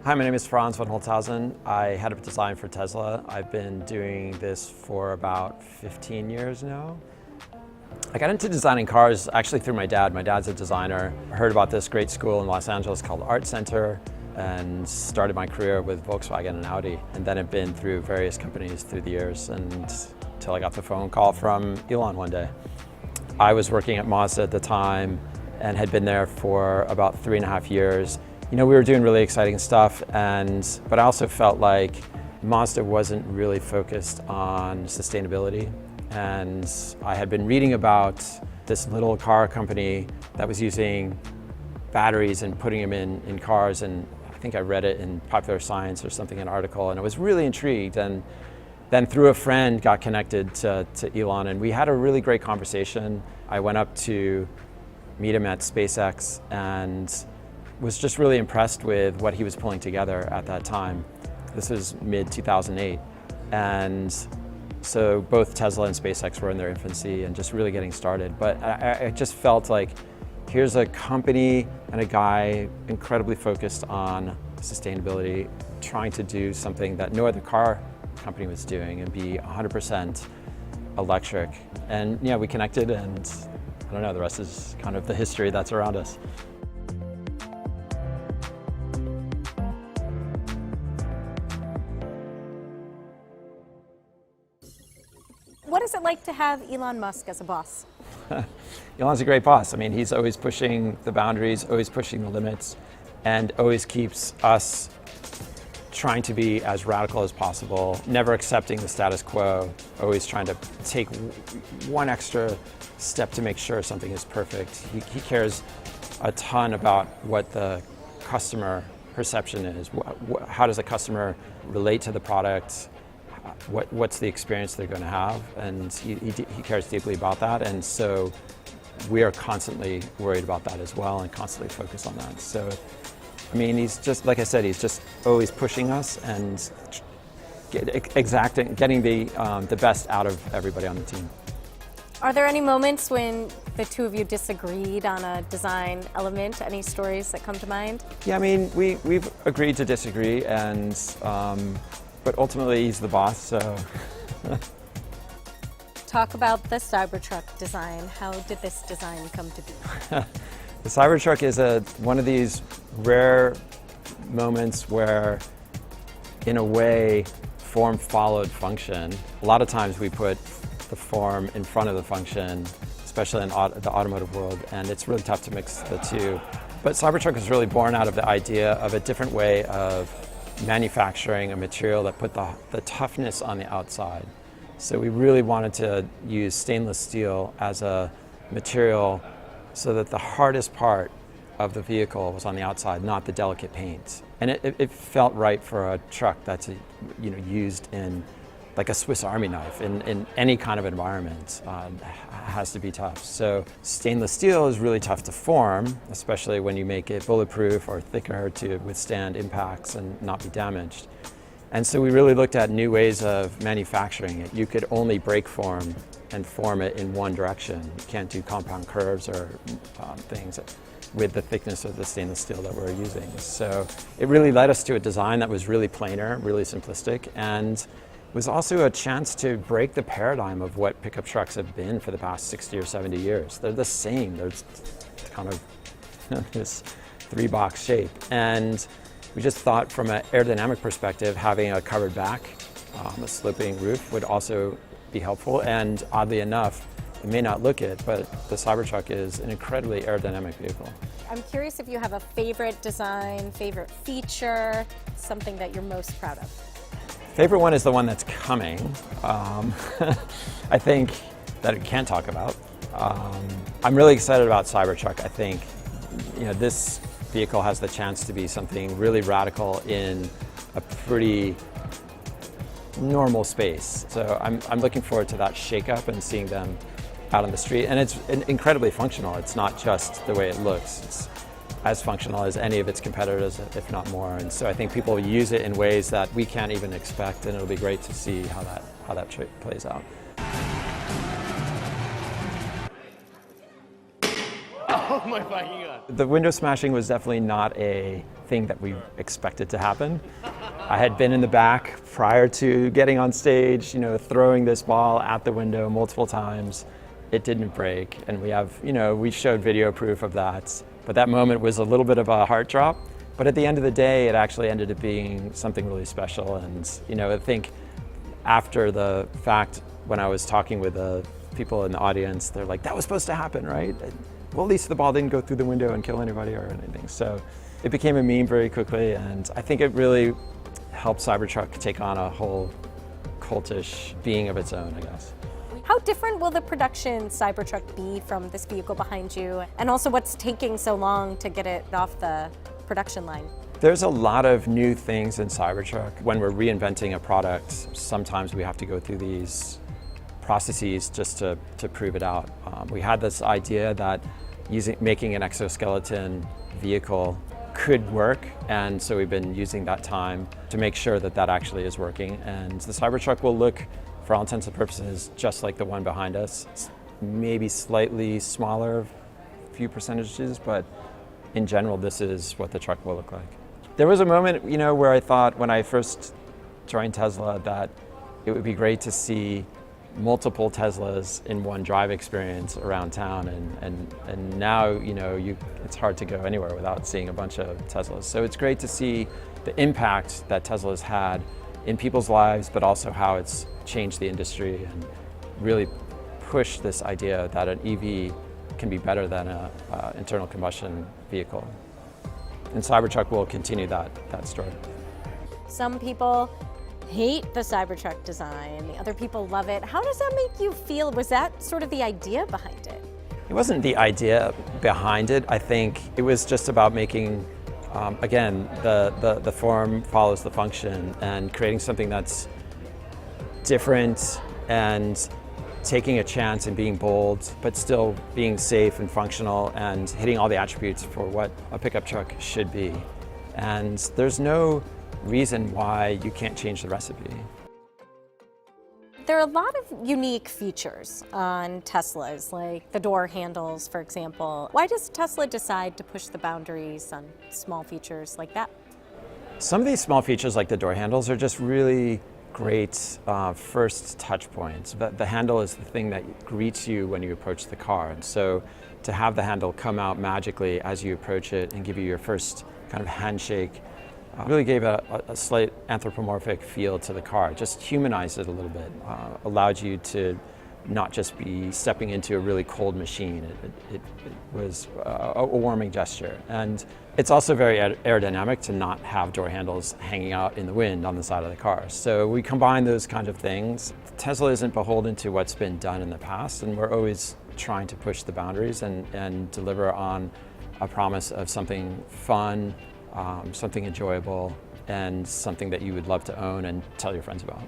Hi, my name is Franz von Holtzhausen. I head up design for Tesla. I've been doing this for about 15 years now. I got into designing cars actually through my dad. My dad's a designer. I heard about this great school in Los Angeles called Art Center and started my career with Volkswagen and Audi. And then I've been through various companies through the years until I got the phone call from Elon one day. I was working at Mazda at the time and had been there for about 3.5 years. You know, we were doing really exciting stuff, but I also felt like Mazda wasn't really focused on sustainability. And I had been reading about this little car company that was using batteries and putting them in cars, and I think I read it in Popular Science or something, an article, and I was really intrigued. And then through a friend got connected to Elon, and we had a really great conversation. I went up to meet him at SpaceX and was just really impressed with what he was pulling together at that time. This was mid-2008. And so both Tesla and SpaceX were in their infancy and just really getting started. But I just felt like here's a company and a guy incredibly focused on sustainability, trying to do something that no other car company was doing and be 100% electric. And yeah, we connected, and I don't know, the rest is kind of the history that's around us. What is it like to have Elon Musk as a boss? Elon's a great boss. I mean, he's always pushing the boundaries, always pushing the limits, and always keeps us trying to be as radical as possible, never accepting the status quo, always trying to take one extra step to make sure something is perfect. He cares a ton about what the customer perception is. How does the customer relate to the product? What's the experience they're going to have? And he cares deeply about that. And so we are constantly worried about that as well and constantly focused on that. So, I mean, he's just, like I said, he's just always pushing us and getting the best out of everybody on the team. Are there any moments when the two of you disagreed on a design element? Any stories that come to mind? Yeah, I mean, we've agreed to disagree, but ultimately he's the boss, so. Talk about the Cybertruck design. How did this design come to be? The Cybertruck is one of these rare moments where, in a way, form followed function. A lot of times we put the form in front of the function, especially in the automotive world, and it's really tough to mix the two. But Cybertruck was really born out of the idea of a different way of manufacturing a material that put the toughness on the outside. So we really wanted to use stainless steel as a material so that the hardest part of the vehicle was on the outside, not the delicate paint. And it felt right for a truck that's used in like a Swiss Army knife in any kind of environment. Has to be tough. So stainless steel is really tough to form, especially when you make it bulletproof or thicker to withstand impacts and not be damaged. And so we really looked at new ways of manufacturing it. You could only break form and form it in one direction. You can't do compound curves or things with the thickness of the stainless steel that we're using. So it really led us to a design that was really plainer, really simplistic, and was also a chance to break the paradigm of what pickup trucks have been for the past 60 or 70 years. They're the same. They're kind of this three-box shape. And we just thought from an aerodynamic perspective, having a covered back, a sloping roof would also be helpful. And oddly enough, it may not look it, but the Cybertruck is an incredibly aerodynamic vehicle. I'm curious if you have a favorite design, favorite feature, something that you're most proud of. Favorite one is the one that's coming. I think that I can't talk about. I'm really excited about Cybertruck. I think this vehicle has the chance to be something really radical in a pretty normal space. So I'm looking forward to that shakeup and seeing them out on the street. And it's incredibly functional. It's not just the way it looks. It's as functional as any of its competitors, if not more. And so I think people use it in ways that we can't even expect, and it'll be great to see how that plays out. Oh my fucking God. The window smashing was definitely not a thing that we expected to happen. I had been in the back prior to getting on stage, throwing this ball at the window multiple times. It didn't break, and we showed video proof of that. But that moment was a little bit of a heart drop. But at the end of the day, it actually ended up being something really special. And I think after the fact, when I was talking with the people in the audience, they're like, "That was supposed to happen, right?" Well, at least the ball didn't go through the window and kill anybody or anything. So it became a meme very quickly, and I think it really helped Cybertruck take on a whole cultish being of its own, I guess. How different will the production Cybertruck be from this vehicle behind you? And also, what's taking so long to get it off the production line? There's a lot of new things in Cybertruck. When we're reinventing a product, sometimes we have to go through these processes just to prove it out. We had this idea that making an exoskeleton vehicle could work, and so we've been using that time to make sure that that actually is working. And the Cybertruck will look, for all intents and purposes, just like the one behind us. It's maybe slightly smaller, a few percentages, but in general, this is what the truck will look like. There was a moment, where I thought when I first joined Tesla that it would be great to see multiple Teslas in one drive experience around town, and now it's hard to go anywhere without seeing a bunch of Teslas. So it's great to see the impact that Tesla's had in people's lives, but also how it's changed the industry and really push this idea that an EV can be better than an internal combustion vehicle. And Cybertruck will continue that story. Some people hate the Cybertruck design, the other people love it. How does that make you feel? Was that sort of the idea behind it? It wasn't the idea behind it. I think it was just about making, again, the form follows the function, and creating something that's different and taking a chance and being bold, but still being safe and functional and hitting all the attributes for what a pickup truck should be. And there's no reason why you can't change the recipe. There are a lot of unique features on Teslas, like the door handles, for example. Why does Tesla decide to push the boundaries on small features like that? Some of these small features, like the door handles, are just really great first touch points. The handle is the thing that greets you when you approach the car. And so to have the handle come out magically as you approach it and give you your first kind of handshake really gave a slight anthropomorphic feel to the car. Just humanized it a little bit, allowed you to not just be stepping into a really cold machine. It was a warming gesture. And it's also very aerodynamic to not have door handles hanging out in the wind on the side of the car. So we combine those kinds of things. Tesla isn't beholden to what's been done in the past, and we're always trying to push the boundaries and deliver on a promise of something fun, something enjoyable, and something that you would love to own and tell your friends about.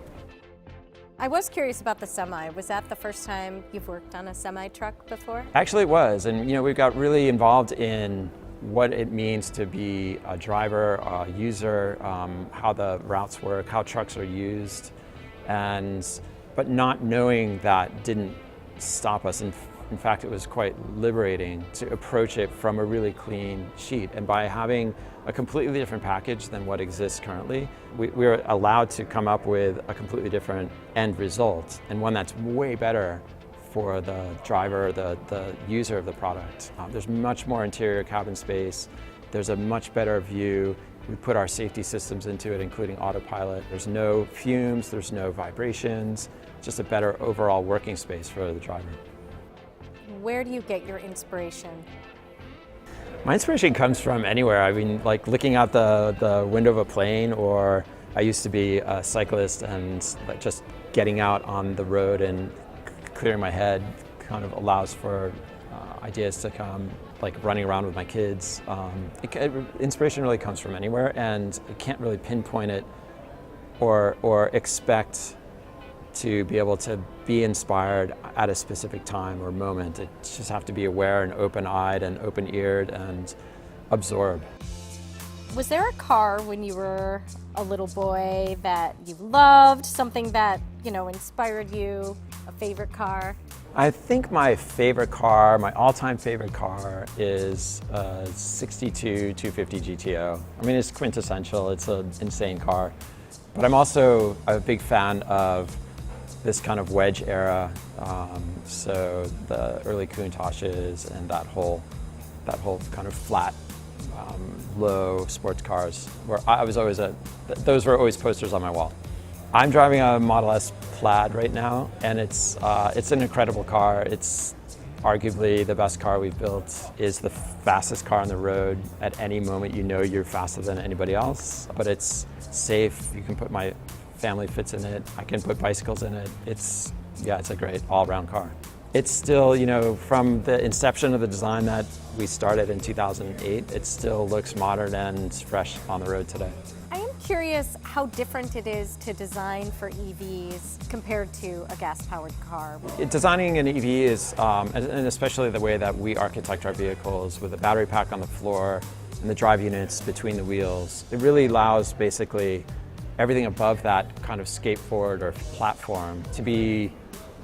I was curious about the Semi. Was that the first time you've worked on a semi-truck before? Actually, it was. And we got really involved in what it means to be a driver, a user, how the routes work, how trucks are used. But not knowing that didn't stop us. In fact, it was quite liberating to approach it from a really clean sheet. And by having a completely different package than what exists currently, we were allowed to come up with a completely different end result, and one that's way better for the driver, the user of the product. There's much more interior cabin space. There's a much better view. We put our safety systems into it, including autopilot. There's no fumes, there's no vibrations, just a better overall working space for the driver. Where do you get your inspiration? My inspiration comes from anywhere. I mean, like looking out the window of a plane, or I used to be a cyclist, and just getting out on the road and clearing my head kind of allows for ideas to come, like running around with my kids. Inspiration really comes from anywhere, and I can't really pinpoint it or expect to be able to be inspired at a specific time or moment. It just have to be aware and open-eyed and open-eared and absorb. Was there a car when you were a little boy that you loved, something that, inspired you, a favorite car? I think my favorite car, my all-time favorite car is a 62 250 GTO. I mean, it's quintessential, it's an insane car. But I'm also a big fan of this kind of wedge era. So the early Countachs and that whole kind of flat, low sports cars, where I was always those were always posters on my wall. I'm driving a Model S Plaid right now, and it's an incredible car. It's arguably the best car we've built. Is the fastest car on the road. At any moment, you know you're faster than anybody else. But it's safe. You can put my family fits in it. I can put bicycles in it. It's a great all-around car. It's still, from the inception of the design that we started in 2008, it still looks modern and fresh on the road today. I am curious how different it is to design for EVs compared to a gas-powered car. Designing an EV is, and especially the way that we architect our vehicles with a battery pack on the floor and the drive units between the wheels, it really allows basically everything above that kind of skateboard or platform to be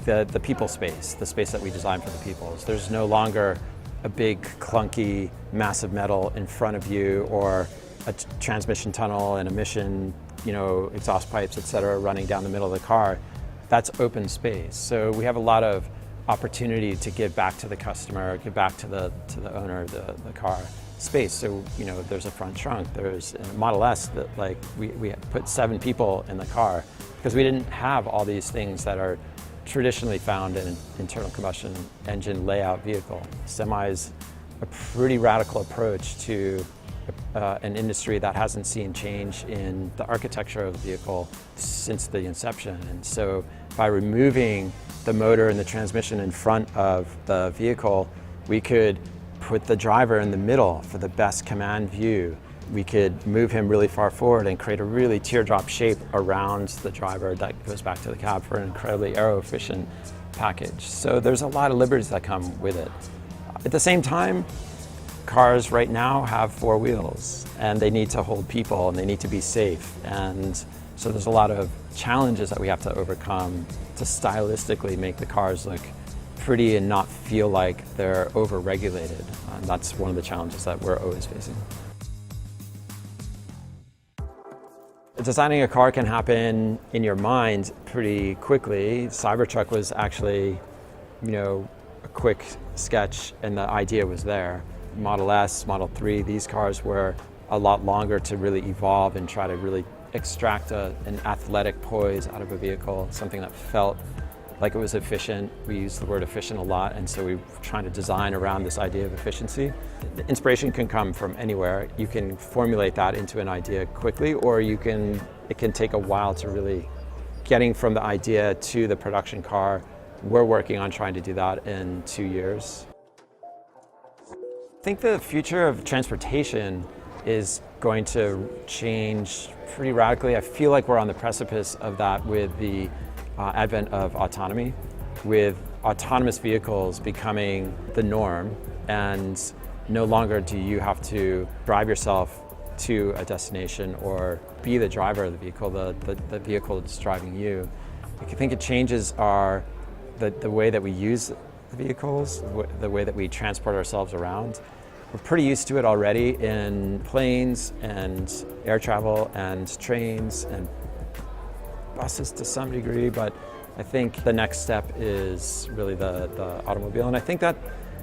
the people space, the space that we design for the peoples. There's no longer a big, clunky, massive metal in front of you, or a transmission tunnel and emission, exhaust pipes, et cetera, running down the middle of the car. That's open space. So we have a lot of opportunity to give back to the customer, give back to the owner of the car space. So, there's a front trunk, there's a Model S that we put 7 people in the car because we didn't have all these things that are traditionally found in an internal combustion engine layout vehicle. Semi is a pretty radical approach to an industry that hasn't seen change in the architecture of the vehicle since the inception. And so by removing the motor and the transmission in front of the vehicle, we could put the driver in the middle for the best command view. We could move him really far forward and create a really teardrop shape around the driver that goes back to the cab for an incredibly aero-efficient package. So there's a lot of liberties that come with it. At the same time, cars right now have 4 wheels, and they need to hold people and they need to be safe. And so there's a lot of challenges that we have to overcome to stylistically make the cars look pretty and not feel like they're over-regulated. And that's one of the challenges that we're always facing. Designing a car can happen in your mind pretty quickly. Cybertruck was actually, a quick sketch, and the idea was there. Model S, Model 3, these cars were a lot longer to really evolve and try to really extract an athletic poise out of a vehicle, something that felt like it was efficient. We use the word efficient a lot, and so we're trying to design around this idea of efficiency. The inspiration can come from anywhere. You can formulate that into an idea quickly, or it can take a while to really getting from the idea to the production car. We're working on trying to do that in 2 years. I think the future of transportation is going to change pretty radically. I feel like we're on the precipice of that with the advent of autonomy, with autonomous vehicles becoming the norm, and no longer do you have to drive yourself to a destination or be the driver of the vehicle, the vehicle is driving you. I think it changes the way that we use the vehicles, the way that we transport ourselves around. We're pretty used to it already in planes and air travel and trains and buses to some degree, but I think the next step is really the automobile. And I think that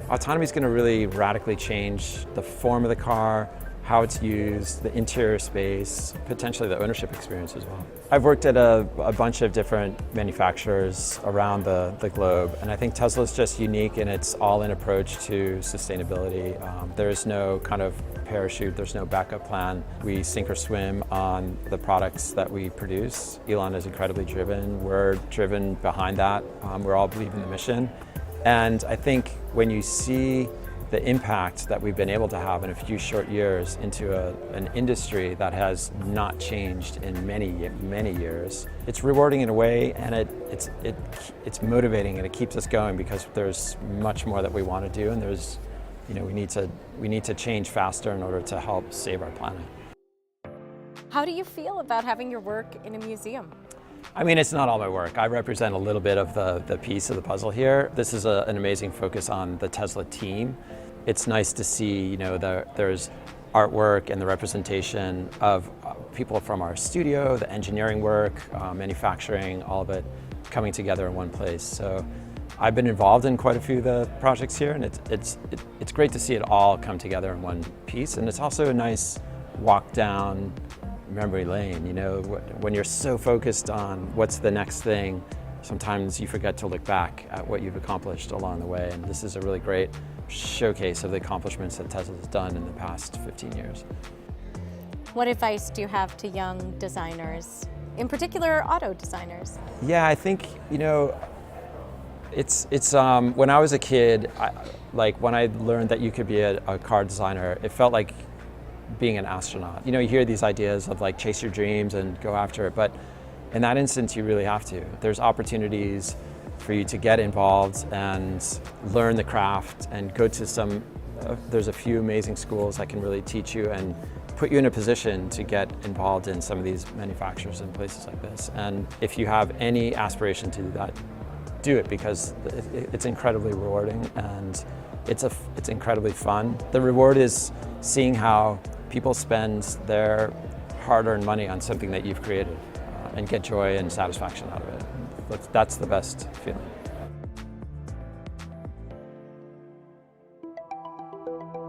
autonomy is going to really radically change the form of the car, how it's used, the interior space, potentially the ownership experience as well. I've worked at a bunch of different manufacturers around the globe, and I think Tesla's just unique in its all-in approach to sustainability. There's no kind of parachute, there's no backup plan. We sink or swim on the products that we produce. Elon is incredibly driven. We're driven behind that. We're all believe in the mission. And I think when you see the impact that we've been able to have in a few short years into an industry that has not changed in many years, it's rewarding in a way, and it's motivating, and it keeps us going because there's much more that we want to do, and there's, we need to change faster in order to help save our planet. How do you feel about having your work in a museum? I mean, it's not all my work. I represent a little bit of the piece of the puzzle here. This is an amazing focus on the Tesla team. It's nice to see, there's artwork and the representation of people from our studio, the engineering work, manufacturing, all of it coming together in one place. So I've been involved in quite a few of the projects here, and it's great to see it all come together in one piece. And it's also a nice walk down memory lane. When you're so focused on what's the next thing, sometimes you forget to look back at what you've accomplished along the way. And this is a really great showcase of the accomplishments that Tesla has done in the past 15 years. What advice do you have to young designers, in particular auto designers? Yeah, I think, it's when I was a kid, when I learned that you could be a car designer, it felt like being an astronaut. You hear these ideas of chase your dreams and go after it, but in that instance, you really have to. There's opportunities for you to get involved and learn the craft and go to there's a few amazing schools that can really teach you and put you in a position to get involved in some of these manufacturers and places like this. And if you have any aspiration to do that, do it, because it's incredibly rewarding and it's incredibly fun. The reward is seeing how people spend their hard-earned money on something that you've created and get joy and satisfaction out of it. That's the best feeling.